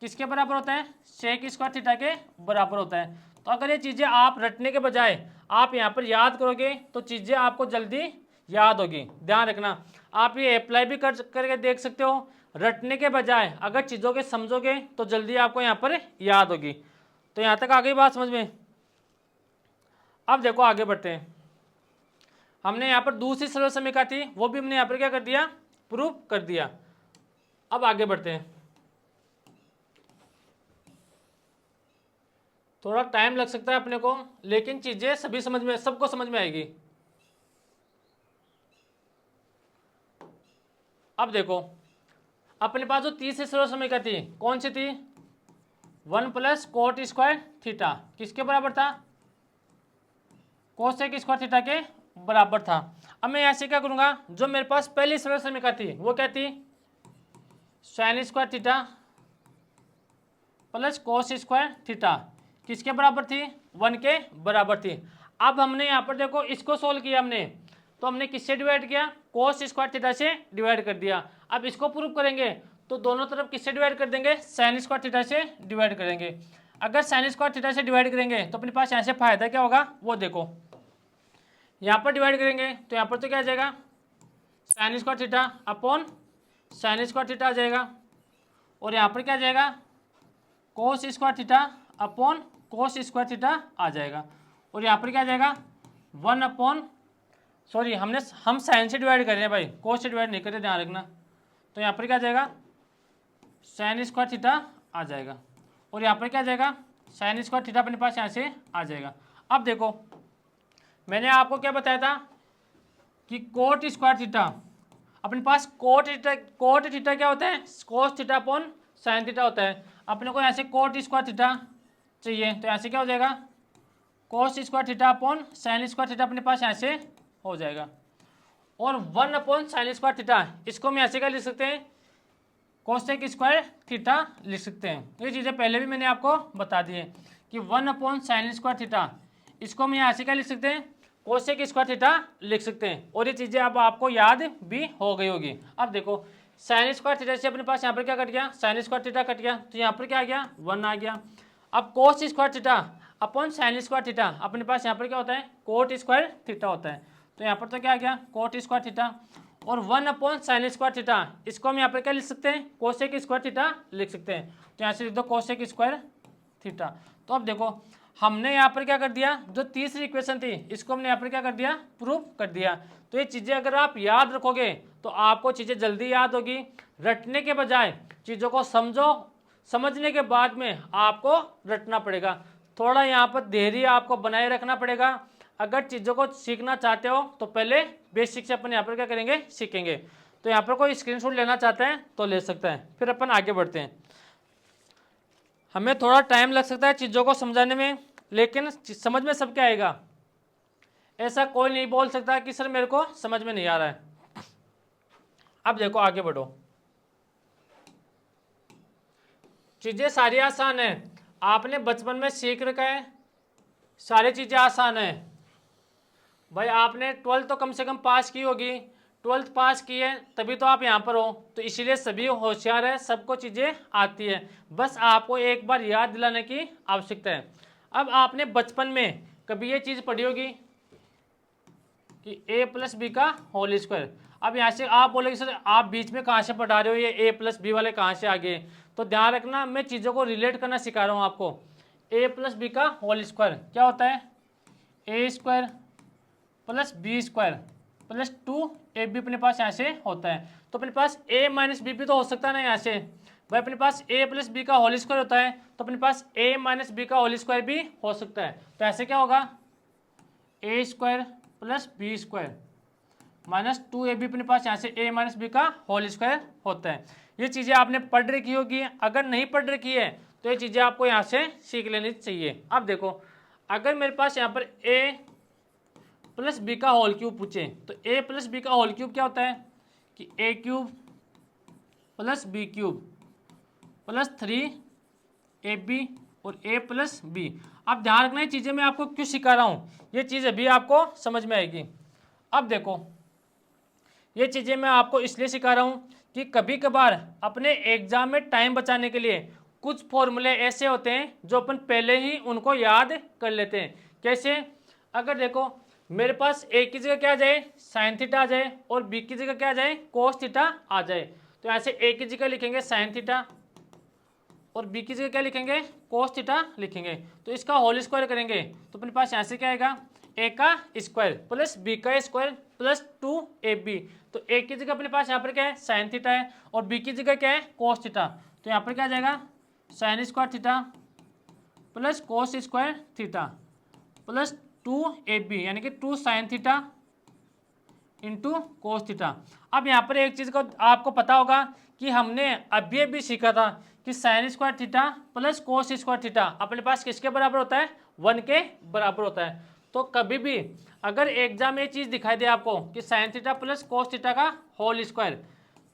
[SPEAKER 1] किसके बराबर होता है, सेक स्क्वायर थीटा के बराबर होता है। तो अगर ये चीज़ें आप रटने के बजाय आप यहाँ पर याद करोगे तो चीज़ें आपको जल्दी याद होगी। ध्यान रखना, आप ये अप्लाई भी करके देख सकते हो, रटने के बजाय अगर चीज़ों के समझोगे तो जल्दी आपको यहाँ पर याद होगी। तो यहाँ तक आ गई बात समझ में। अब देखो आगे बढ़ते हैं, हमने यहाँ पर दूसरी सरल समीकरण थी वो भी हमने यहाँ पर क्या कर दिया, प्रूफ कर दिया। अब आगे बढ़ते हैं, थोड़ा टाइम लग सकता है अपने को लेकिन चीज़ें सभी समझ में सबको समझ में आएगी। अब देखो अपने पास जो तीसरी सरल समीकरण थी कौन सी थी, 1 प्लस कोट स्क्वायर थीटा किसके बराबर था, कोसेक स्क्वायर थीटा के बराबर था। अब मैं ऐसे क्या करूंगा, जो मेरे पास पहली सरल समीकरण थी वो क्या थी, sign square theta plus cos square theta किसके बराबर थी, 1 के बराबर थी। अब हमने यहाँ पर देखो इसको सोल्व किया हमने, तो हमने किससे डिवाइड किया, कोस स्क्वायर थीटा से डिवाइड कर दिया। अब इसको प्रूव करेंगे तो दोनों तरफ किससे डिवाइड कर देंगे, साइन स्क्वायर थीटा से डिवाइड करेंगे। अगर साइन स्क्वायर थीटा से डिवाइड करेंगे तो अपने पास यहाँ से फायदा क्या होगा वो देखो, यहाँ पर डिवाइड करेंगे तो यहाँ पर तो क्या आ जाएगा sine square theta upon sine square theta आ जाएगा, और यहाँ पर क्या आ जाएगा cos square theta upon cos square theta आ जाएगा, और यहाँ पर क्या आ जाएगा 1 अपॉन सॉरी हम साइन से डिवाइड कर रहे हैं भाई, कोस से डिवाइड नहीं कर रहे, ध्यान रखना। तो यहाँ पर क्या आ जाएगा साइन स्क्वायर थीटा आ जाएगा, और यहाँ पर क्या आ जाएगा साइन स्क्वायर थीटा अपने पास यहाँ से आ जाएगा। अब देखो मैंने आपको क्या बताया था कि कोट स्क्वायर थीटा अपने पास कोट थीटा क्या होता है, cos theta upon sine theta होता है। अपने को यहाँ से कोट स्क्वायर थीटा चाहिए तो यहाँ से क्या हो जाएगा cos square theta upon sine square theta अपने पास यहाँ से हो जाएगा, और 1 अपॉन साइन स्क्वायर थीटा इसको हम ऐसे क्या लिख सकते हैं, कोसेक स्क्वायर थीटा लिख सकते हैं। ये चीज़ें पहले भी मैंने आपको बता दी है कि 1 अपॉन साइन स्क्वायर थीटा इसको हम यहाँ से क्या लिख सकते हैं, कोसेक स्क्वायर थीटा लिख सकते हैं, और ये चीज़ें अब आपको याद भी हो गई होगी। अब देखो साइन स्क्वायर थीटा से अपने पास यहाँ पर क्या कट गया, साइन स्क्वायर थीटा कट गया, तो यहाँ पर क्या आ गया 1 आ गया। अब कोस square theta upon sine square theta अपने पास यहाँ पर क्या होता है, कोट स्क्वायर थीटा होता है, तो यहाँ पर तो क्या आ गया कोट स्क्वायर थीटा, और 1 अपॉन साइन स्क्वायर थीटा इसको हम यहाँ पर क्या लिख सकते हैं, कोसेक स्क्वायर थीटा लिख सकते हैं। तो यहाँ से लिख दो कोसेक स्क्वायर थीटा। तो अब देखो हमने यहाँ पर क्या कर दिया, जो तीसरी इक्वेशन थी इसको हमने यहाँ पर क्या कर दिया, प्रूफ कर दिया। तो ये चीज़ें अगर आप याद रखोगे तो आपको चीज़ें जल्दी याद होगी, रटने के बजाय चीज़ों को समझो, समझने के बाद में आपको रटना पड़ेगा। थोड़ा यहाँ पर धैर्य आपको बनाए रखना पड़ेगा। अगर चीज़ों को सीखना चाहते हो तो पहले बेसिक से अपन यहाँ पर क्या करेंगे, सीखेंगे। तो यहाँ पर कोई स्क्रीनशॉट लेना चाहता है तो ले सकता है, फिर अपन आगे बढ़ते हैं। हमें थोड़ा टाइम लग सकता है चीज़ों को समझाने में, लेकिन समझ में सबके आएगा। ऐसा कोई नहीं बोल सकता कि सर मेरे को समझ में नहीं आ रहा है। अब देखो आगे बढ़ो, चीज़ें सारी आसान है, आपने बचपन में सीख रखा है, सारी चीज़ें आसान है भाई। आपने 12th तो कम से कम पास की होगी, 12th पास की है तभी तो आप यहाँ पर हो, तो इसीलिए सभी होशियार है, सबको चीज़ें आती है, बस आपको एक बार याद दिलाने की आवश्यकता है। अब आपने बचपन में कभी ये चीज़ पढ़ी होगी कि ए प्लस बी का होल स्क्वायर। अब यहाँ से आप बोलेंगे सर आप बीच में कहाँ से पढ़ा रहे हो, ये ए प्लस बी वाले कहाँ से आ गए? तो ध्यान रखना, मैं चीज़ों को रिलेट करना सिखा रहा हूँ आपको। ए प्लस बी का होल स्क्वायर क्या होता है? A square plus B square plus 2ab अपने पास यहाँ से होता है। तो अपने पास a माइनस बी भी तो हो सकता है ना यहाँ से भाई, अपने पास a प्लस बी का होल स्क्वायर होता है, तो अपने पास a माइनस बी का होल स्क्वायर भी हो सकता है। तो ऐसे क्या होगा? A square plus B square minus 2ab अपने पास यहाँ से a माइनस बी का होल स्क्वायर होता है। ये चीज़ें आपने पढ़ रखी होगी, अगर नहीं पढ़ रखी है तो ये चीज़ें आपको यहाँ से सीख लेनी चाहिए। अब देखो, अगर मेरे पास यहाँ पर a प्लस बी का होल क्यूब पूछे तो a प्लस बी का होल क्यूब क्या होता है कि a cube plus b cube plus 3ab और a प्लस बी। अब ध्यान रखना, ये चीज़ें मैं आपको क्यों सिखा रहा हूँ, ये चीज़ अभी आपको समझ में आएगी। अब देखो, ये चीज़ें मैं आपको इसलिए सिखा रहा हूँ कि कभी कभार अपने एग्जाम में टाइम बचाने के लिए कुछ फॉर्मूले ऐसे होते हैं जो अपन पहले ही उनको याद कर लेते हैं। कैसे? अगर देखो मेरे पास ए की जगह क्या आ जाए? साइन थीटा आ जाए, और बी की जगह क्या आ जाए? कोस थीटा आ जाए। तो ऐसे ए की जगह लिखेंगे साइन थीटा और बी की जगह क्या लिखेंगे? कोस थीटा लिखेंगे। तो इसका होल स्क्वायर करेंगे तो अपने पास यहाँ से क्या आएगा? ए का स्क्वायर प्लस बी का स्क्वायर प्लस 2ab। तो ए की जगह अपने पास यहाँ पर क्या है? साइन थीटा है, और बी की जगह क्या है? Cos theta. तो यहाँ पर क्या आ जाएगा? Sine square theta plus cos square theta plus 2ab, यानी कि 2 sine theta into cos theta. अब यहाँ पर एक चीज़ को आपको पता होगा कि हमने अभी सीखा था कि sign square theta plus cos square theta अपने पास किसके बराबर होता है? 1 के बराबर होता है। तो कभी भी अगर एग्जाम में ये चीज़ दिखाई दे आपको कि sine theta plus cos theta का होल स्क्वायर,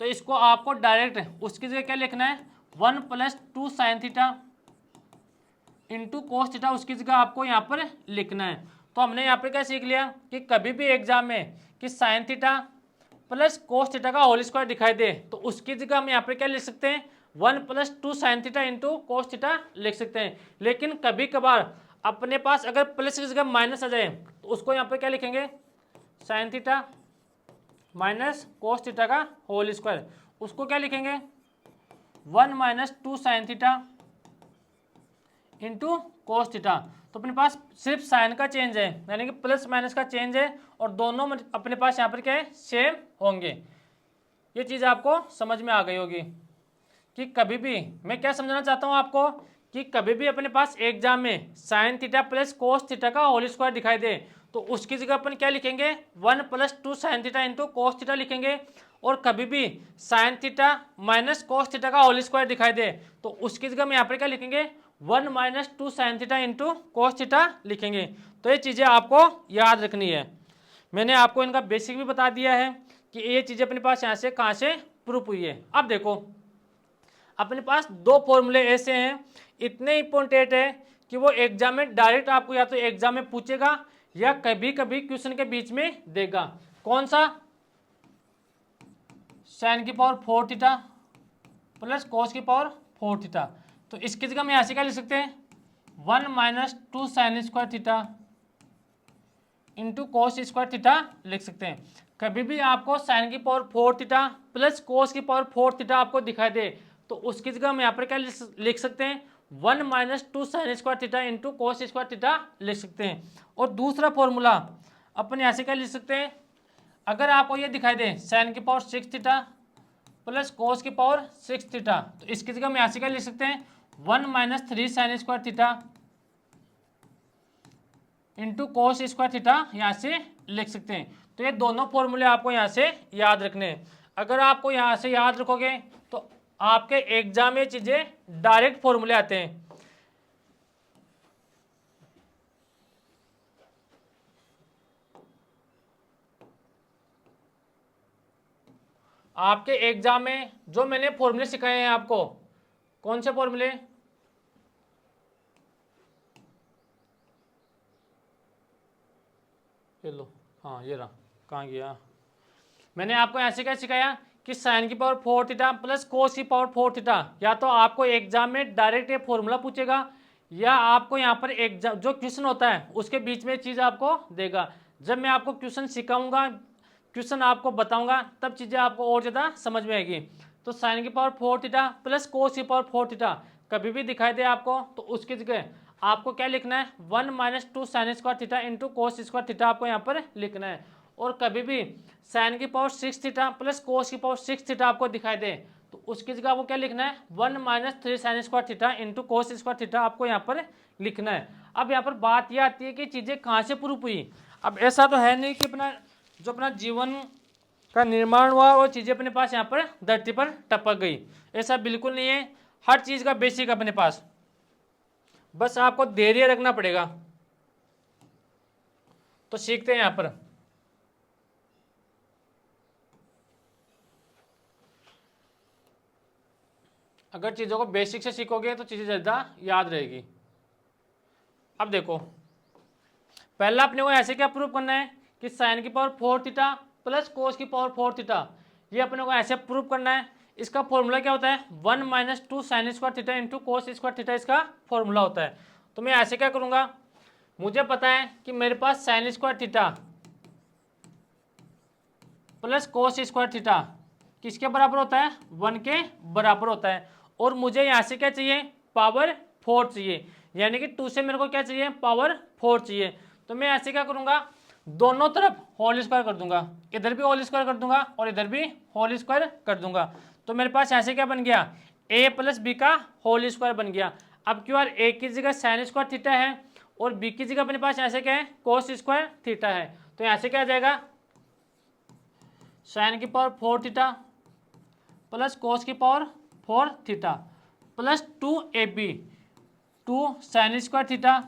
[SPEAKER 1] तो इसको आपको डायरेक्ट उसकी जगह क्या लिखना है? 1 plus 2 sine theta into cos theta उसकी जगह आपको यहाँ पर लिखना है। तो हमने यहाँ पर क्या सीख लिया कि कभी भी एग्जाम में कि sine theta plus cos theta का होल स्क्वायर दिखाई दे तो उसकी जगह हम यहाँ पर क्या लिख सकते हैं? 1 plus 2 sine theta into cos theta लिख सकते हैं। लेकिन कभी कभार अपने पास अगर प्लस की जगह माइनस आ जाए तो उसको यहाँ पर क्या लिखेंगे? Sine theta minus cos theta का होल स्क्वायर, उसको क्या लिखेंगे? 1 minus 2 sine theta into cos theta. तो अपने पास सिर्फ साइन का चेंज है, यानी कि प्लस माइनस का चेंज है, और दोनों अपने पास यहाँ पर क्या है? सेम होंगे। ये चीज़ आपको समझ में आ गई होगी कि कभी भी मैं क्या समझाना चाहता हूँ आपको कि कभी भी अपने पास एग्जाम में sine theta plus cos theta का होल स्क्वायर दिखाई दे तो उसकी जगह अपन क्या लिखेंगे? 1 plus 2 sine theta into cos theta लिखेंगे। और कभी भी sine theta minus cos theta का होल स्क्वायर दिखाई दे तो उसकी जगह में यहाँ पर क्या लिखेंगे? 1 minus 2 sine theta into cos theta लिखेंगे। तो ये चीज़ें आपको याद रखनी है। मैंने आपको इनका बेसिक भी बता दिया है कि ये चीज़ें अपने पास यहाँ से कहाँ से प्रूफ हुई है। अब देखो, अपने पास दो फॉर्मूले ऐसे हैं, इतने इंपॉर्टेंट है कि वो एग्जाम में डायरेक्ट आपको या तो एग्जाम में पूछेगा या कभी कभी क्वेश्चन के बीच में देगा। कौन सा? साइन की पावर 4 थीटा प्लस कोस की पावर 4 थीटा। तो इसकी जगह हम यहाँ से क्या लिख सकते हैं? 1 minus 2 sine square theta into cos square theta लिख सकते हैं। कभी भी आपको साइन की पावर 4 थीटा प्लस कोस की पावर 4 थीटा आपको दिखाई दे तो उसकी जगह हम यहाँ पर क्या लिख सकते हैं? 1 minus 2 sine square theta into cos square theta लिख सकते हैं। और दूसरा फॉर्मूला अपन यहाँ से क्या लिख सकते हैं? अगर आपको ये दिखाई दे साइन की पावर 6 थीटा प्लस कोस की पावर 6 थीटा, तो इसकी जगह हम यहाँ से क्या लिख सकते हैं? 1 minus 3 sign square theta into cos square theta यहाँ से लिख सकते हैं। तो ये दोनों फॉर्मूले आपको यहाँ से याद रखने हैं। अगर आपको यहाँ से याद रखोगे तो आपके एग्जाम में चीज़ें डायरेक्ट फॉर्मूले आते हैं। आपके एग्जाम में जो मैंने फॉर्मूले सिखाए हैं आपको, कौन से फॉर्मूले? ये लो, हाँ ये रहा, कहाँ गया? मैंने आपको ऐसे क्या सिखाया कि साइन की पावर 4 थीटा प्लस कोस की पावर 4 थीटा, या तो आपको एग्जाम में डायरेक्ट ये फॉर्मूला पूछेगा या आपको यहाँ पर एग्जाम जो क्वेश्चन होता है उसके बीच में चीज़ आपको देगा। जब मैं आपको क्वेश्चन सिखाऊंगा, क्वेश्चन आपको बताऊंगा, तब चीज़ें आपको और ज़्यादा समझ में आएगी। तो साइन की पावर 4 थीटा प्लस कोस की पावर 4 थीटा कभी भी दिखाई दे आपको तो उसकी जगह आपको क्या लिखना है, 1 minus 2 sine square theta into cos square theta आपको यहाँ पर लिखना है। और कभी भी साइन की पावर 6 थीटा प्लस कोस की पावर 6 थीटा आपको दिखाई दे तो उसकी जगह आपको क्या लिखना है, 1 minus 3 sign square theta into cos square theta आपको यहाँ पर लिखना है। अब यहाँ पर बात यह आती है कि चीज़ें कहाँ से प्रूफ हुई। अब ऐसा तो है नहीं कि अपना जीवन का निर्माण हुआ और चीज़ें अपने पास यहाँ पर धरती पर टपक गई, ऐसा बिल्कुल नहीं है। हर चीज़ का बेसिक अपने पास, बस आपको धैर्य रखना पड़ेगा। तो सीखते हैं यहाँ पर। अगर चीज़ों को बेसिक से सीखोगे तो चीज़ें ज़्यादा याद रहेगी। अब देखो, पहला अपने को ऐसे क्या प्रूव करना है कि साइन की पावर 4 थीटा प्लस कोस की पावर 4 थीटा, ये अपने को ऐसे प्रूव करना है। इसका फॉर्मूला क्या होता है, 1 minus 2 sine square theta into cos square theta इसका फॉर्मूला होता है। तो मैं ऐसे क्या करूँगा, मुझे पता है कि मेरे पास sine square theta plus cos square theta किसके बराबर होता है, 1 के बराबर होता है। और मुझे यहाँ से क्या चाहिए, पावर 4 चाहिए, यानी कि 2 से मेरे को क्या चाहिए, पावर 4 चाहिए। तो मैं ऐसे क्या करूँगा, दोनों तरफ होल स्क्वायर कर दूंगा, इधर भी होल स्क्वायर कर दूंगा और इधर भी होल स्क्वायर कर दूंगा। तो मेरे पास ऐसे क्या बन गया, a प्लस बी का होल स्क्वायर बन गया। अब क्यों यार, a की जगह साइन स्क्वायर थीटा है और b की जगह अपने पास ऐसे क्या है, कोस स्क्वायर थीटा है। तो यहाँ से क्या आ जाएगा, साइन की पावर 4 थीटा प्लस कोस की power 4 theta plus 2ab 2 sine square theta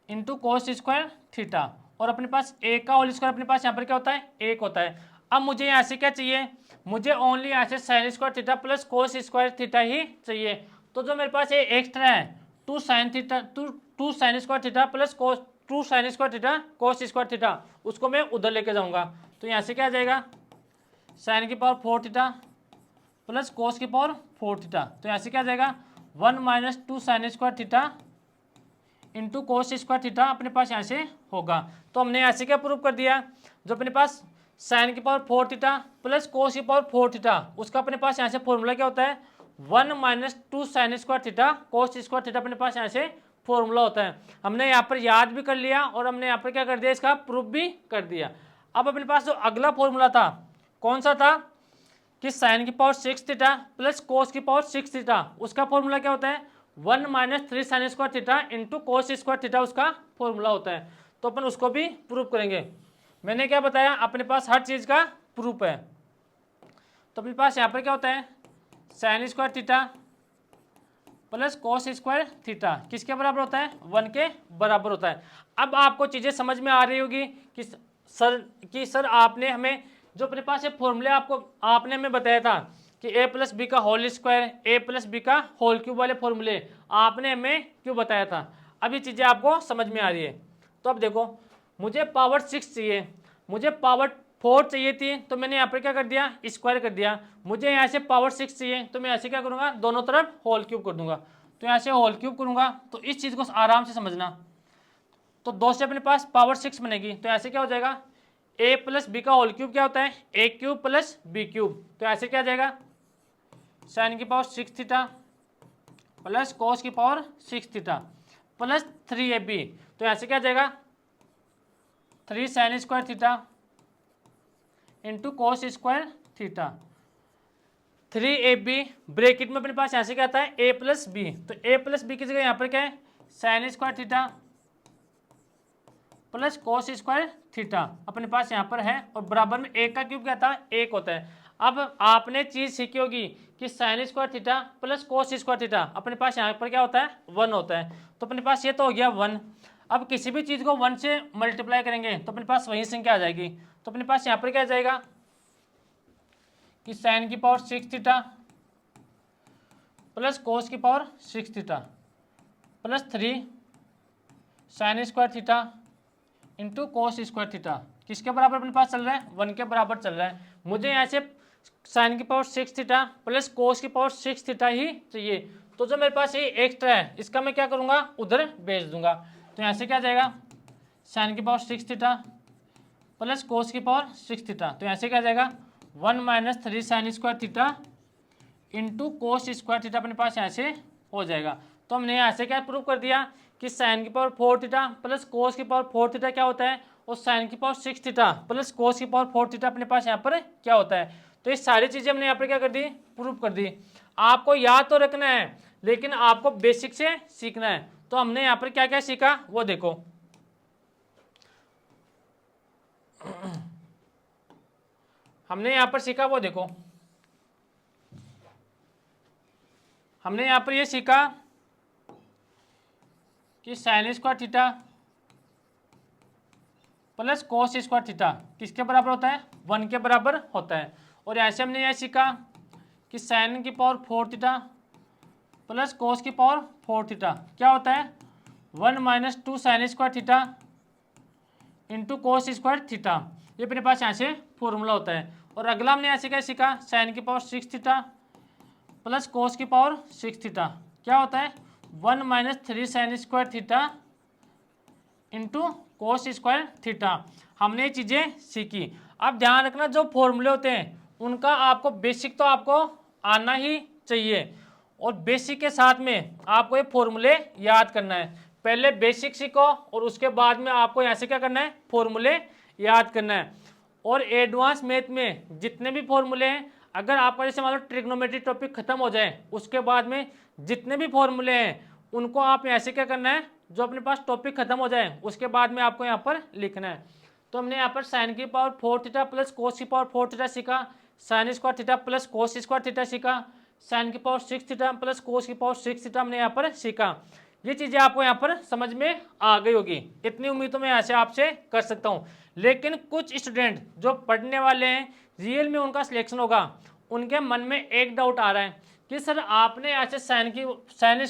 [SPEAKER 1] into cos square theta. और अपने पास a का होल स्क्वायर अपने पास यहाँ पर क्या होता है, 1 होता है। अब मुझे यहाँ से क्या चाहिए, मुझे ओनली यहाँ से sine square theta plus cos square theta ही चाहिए। तो जो मेरे पास ये एक्स्ट्रा है 2 sine theta 2 sine square theta plus cos 2 sine square theta cos square theta, उसको मैं उधर लेके जाऊँगा। तो यहाँ से क्या आ जाएगा, साइन की पावर 4 थीटा प्लस कोस की पावर 4 थीटा। तो यहाँ से क्या आ जाएगा, 1 minus 2 sine square theta into cos square theta अपने पास यहाँ से होगा। तो हमने यहाँ से क्या प्रूव कर दिया, जो अपने पास साइन की पावर 4 थीटा प्लस कोस की पावर 4 थीटा उसका अपने पास यहाँ से फॉर्मूला क्या होता है, 1 minus 2 sine square theta cos square theta अपने पास यहाँ से फॉर्मूला होता है। हमने यहाँ पर याद भी कर लिया और हमने यहाँ पर क्या कर दिया, इसका प्रूफ भी कर दिया। अब अपने पास जो अगला फॉर्मूला था कौन सा था, कि साइन की पावर 6 थीटा प्लस कोस की पावर 6 थीटा उसका फॉर्मूला क्या होता है, 1 minus 3 sign square theta into cos square theta उसका फॉर्मूला होता है। तो अपन उसको भी प्रूफ करेंगे। मैंने क्या बताया, अपने पास हर चीज़ का प्रूफ है। तो अपने पास यहाँ पर क्या होता है, sign square theta plus cos square theta किसके बराबर होता है, 1 के बराबर होता है। अब आपको चीज़ें समझ में आ रही होगी कि सर आपने हमें जो अपने पास ये फॉर्मूले आपने हमें बताया था कि a प्लस बी का whole square a plus B का होल क्यूब वाले फॉर्मूले आपने हमें क्यों बताया था। अब ये चीज़ें आपको समझ में आ रही है। तो अब देखो, मुझे पावर 6 चाहिए, मुझे पावर 4 चाहिए थी, तो मैंने यहाँ पर क्या कर दिया, स्क्वायर कर दिया। मुझे यहाँ से पावर 6 चाहिए तो मैं ऐसे क्या करूँगा, दोनों तरफ होल क्यूब कर दूंगा। तो यहाँ से होल क्यूब करूँगा तो इस चीज़ को आराम से समझना। तो 2 से अपने पास पावर 6 बनेगी। तो ऐसे क्या हो जाएगा, a प्लस बी का होल क्यूब क्या होता है, a cube plus b cube. तो ऐसे क्या आ जाएगा, साइन की पावर 6 थीटा प्लस कोस की पावर 6 थीटा प्लस 3ab। तो ऐसे क्या आ जाएगा, 3 sign square theta into cos square theta 3ab bracket में अपने पास यहाँ से क्या आता है, a प्लस बी। तो a प्लस बी की जगह यहाँ पर क्या है, sign square theta plus cos square theta अपने पास यहाँ पर है और बराबर में एक का क्यूब क्या था, 1 होता है। अब आपने चीज़ सीखी होगी कि sign square theta plus cos square theta अपने पास यहाँ पर क्या होता है, 1 होता है। तो अपने पास ये तो हो गया 1। अब किसी भी चीज़ को 1 से मल्टीप्लाई करेंगे तो अपने पास वही संख्या आ जाएगी। तो अपने पास यहाँ पर क्या आ जाएगा कि साइन की पावर 6 थीटा प्लस कोस की power 6 theta plus 3 sign square theta into cos square theta किसके बराबर अपने पास चल रहा है, 1 के बराबर चल रहा है। मुझे यहाँ से साइन की पावर 6 थीटा प्लस कोस की पावर 6 थीटा ही चाहिए। तो जो मेरे पास ये एक्स्ट्रा है इसका मैं क्या करूँगा, उधर भेज दूंगा। तो यहाँ से क्या आ जाएगा, साइन की पावर 6 थीटा प्लस कोस की पावर 6 थीटा। तो ऐसे क्या जाएगा 1 - 3 sign square theta into cos square theta अपने पास यहाँ से हो जाएगा। तो हमने यहाँ से क्या प्रूव कर दिया कि साइन की पावर 4 थीटा प्लस कोस की पावर 4 थीटा क्या होता है, और साइन की पावर 6 थीटा प्लस कोस की पावर 4 थीटा अपने पास यहाँ पर क्या होता है। तो ये सारी चीज़ें हमने यहाँ पर क्या कर दी, प्रूव कर दी। आपको याद तो रखना है लेकिन आपको बेसिक से सीखना है। तो हमने यहाँ पर क्या क्या सीखा वो देखो। हमने यहाँ पर सीखा वो देखो, हमने यहाँ पर ये सीखा कि sign square theta plus cos square theta किसके बराबर होता है, 1 के बराबर होता है। और ऐसे हमने यह सीखा कि साइन की पावर 4 थीटा प्लस कोस की पावर 4 थीटा क्या होता है 1 - 2 sine square theta into cos square theta. ये अपने पास यहाँ से फॉर्मूला होता है। और अगला हमने ऐसे क्या सीखा, साइन की पावर 6 थीटा प्लस कोस की पावर 6 थीटा क्या होता है 1 - 3 sign square theta into cos square theta. हमने ये चीज़ें सीखी। अब ध्यान रखना जो फॉर्मूले होते हैं उनका आपको बेसिक तो आपको आना ही चाहिए, और बेसिक के साथ में आपको ये फॉर्मूले याद करना है। पहले बेसिक सीखो और उसके बाद में आपको यहाँ से क्या करना है, फॉर्मूले याद करना है। और एडवांस मैथ में जितने भी फॉर्मूले हैं, अगर आपका जैसे मान लो ट्रिग्नोमेट्री टॉपिक खत्म हो जाए उसके बाद में जितने भी फॉर्मूले हैं उनको आप यहाँ से क्या करना है, जो अपने पास टॉपिक खत्म हो जाए उसके बाद में आपको यहाँ पर लिखना है। तो हमने यहाँ पर साइन की पावर 4 थीटा प्लस कोस की पावर 4 थीटा सीखा, sign square theta plus cos square theta सीखा, साइन की पावर 6 थीटा प्लस कोस की पावर 6 थीटा हमने यहाँ पर सीखा। ये चीज़ें आपको यहाँ पर समझ में आ गई होगी, इतनी उम्मीद तो मैं यहाँ से आपसे कर सकता हूँ। लेकिन कुछ स्टूडेंट जो पढ़ने वाले हैं रियल में उनका सिलेक्शन होगा, उनके मन में एक डाउट आ रहा है कि सर आपने यहाँ से sine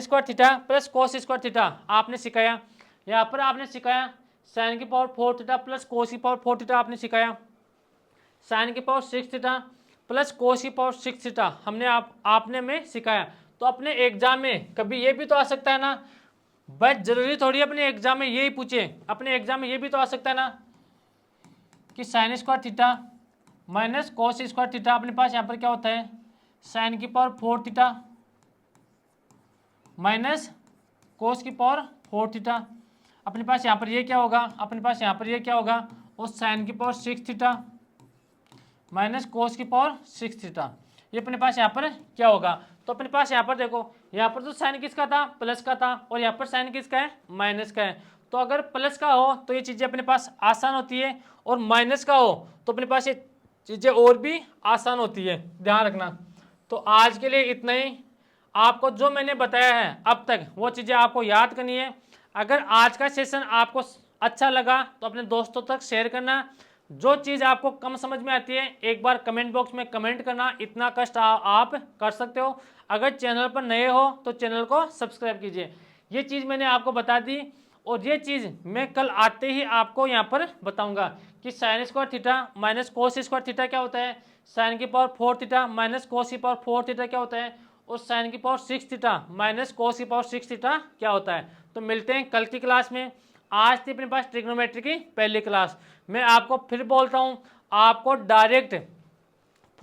[SPEAKER 1] square theta plus cos square theta आपने सिखाया, यहाँ पर आपने सिखाया साइन की पावर 4 थीटा प्लस कोस की पावर 4 थीटा आपने सिखाया, साइन की पावर 6 थीटा प्लस कोस की पावर 6 थीटा हमने आपने में सिखाया। तो अपने एग्जाम में कभी ये भी तो आ सकता है ना, बस जरूरी थोड़ी अपने एग्जाम में यही पूछे, अपने एग्जाम में ये भी तो आ सकता है ना कि sign square theta minus cos square theta अपने पास यहाँ पर क्या होता है साइन की पावर 4 थीटा माइनस कोस की पावर 4 थीटा। अपने पास यहाँ पर ये क्या होगा, अपने पास यहाँ पर ये क्या होगा, और साइन की पावर 6 थीटा माइनस कोस की पावर 6 थीटा ये अपने पास यहाँ पर क्या होगा। तो अपने पास यहाँ पर देखो, यहाँ पर तो साइन किसका था, प्लस का था, और यहाँ पर साइन किसका है, माइनस का है। तो अगर प्लस का हो तो ये चीज़ें अपने पास आसान होती है, और माइनस का हो तो अपने पास ये चीज़ें और भी आसान होती है, ध्यान रखना। तो आज के लिए इतना ही। आपको जो मैंने बताया है अब तक वो चीज़ें आपको याद करनी है। अगर आज का सेशन आपको अच्छा लगा तो अपने दोस्तों तक शेयर करना। जो चीज़ आपको कम समझ में आती है एक बार कमेंट बॉक्स में कमेंट करना, इतना कष्ट आप कर सकते हो। अगर चैनल पर नए हो तो चैनल को सब्सक्राइब कीजिए। ये चीज़ मैंने आपको बता दी, और ये चीज़ मैं कल आते ही आपको यहाँ पर बताऊँगा कि sign square theta minus cos square theta क्या होता है, साइन की पावर 4 थीटा माइनस कोस की पावर 4 थीटा क्या होता है, और साइन की पावर 6 थीटा माइनस कोस की पावर 6 थीटा क्या होता है। तो मिलते हैं कल की क्लास में। आज थी अपने पास ट्रिग्नोमेट्री की पहली क्लास। मैं आपको फिर बोलता हूँ, आपको डायरेक्ट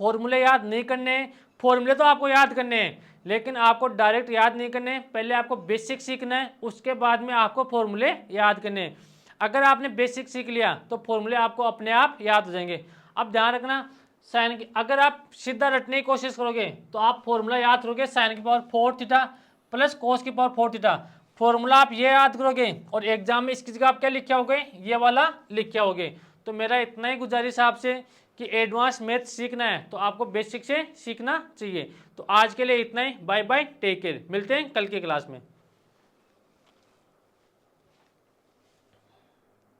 [SPEAKER 1] फॉर्मूले याद नहीं करने, फॉर्मूले तो आपको याद करने हैं लेकिन आपको डायरेक्ट याद नहीं करने, पहले आपको बेसिक सीखना है, उसके बाद में आपको फॉर्मूले याद करने हैं। अगर आपने बेसिक सीख लिया तो फॉर्मूले आपको अपने आप याद हो जाएंगे। अब ध्यान रखना, साइन की अगर आप सीधा रटने की कोशिश करोगे तो आप फॉर्मूला याद करोगे साइन की पावर 4 थीटा प्लस कोस की पावर 4 थीटा, फॉर्मूला आप ये याद करोगे और एग्जाम में इसकी जगह आप क्या लिख के आओगे, ये वाला लिख के आओगे। तो मेरा इतना ही गुजारिश है आपसे कि एडवांस मैथ सीखना है तो आपको बेसिक से सीखना चाहिए। तो आज के लिए इतना ही, बाय बाय, टेक केयर, मिलते हैं कल की क्लास में।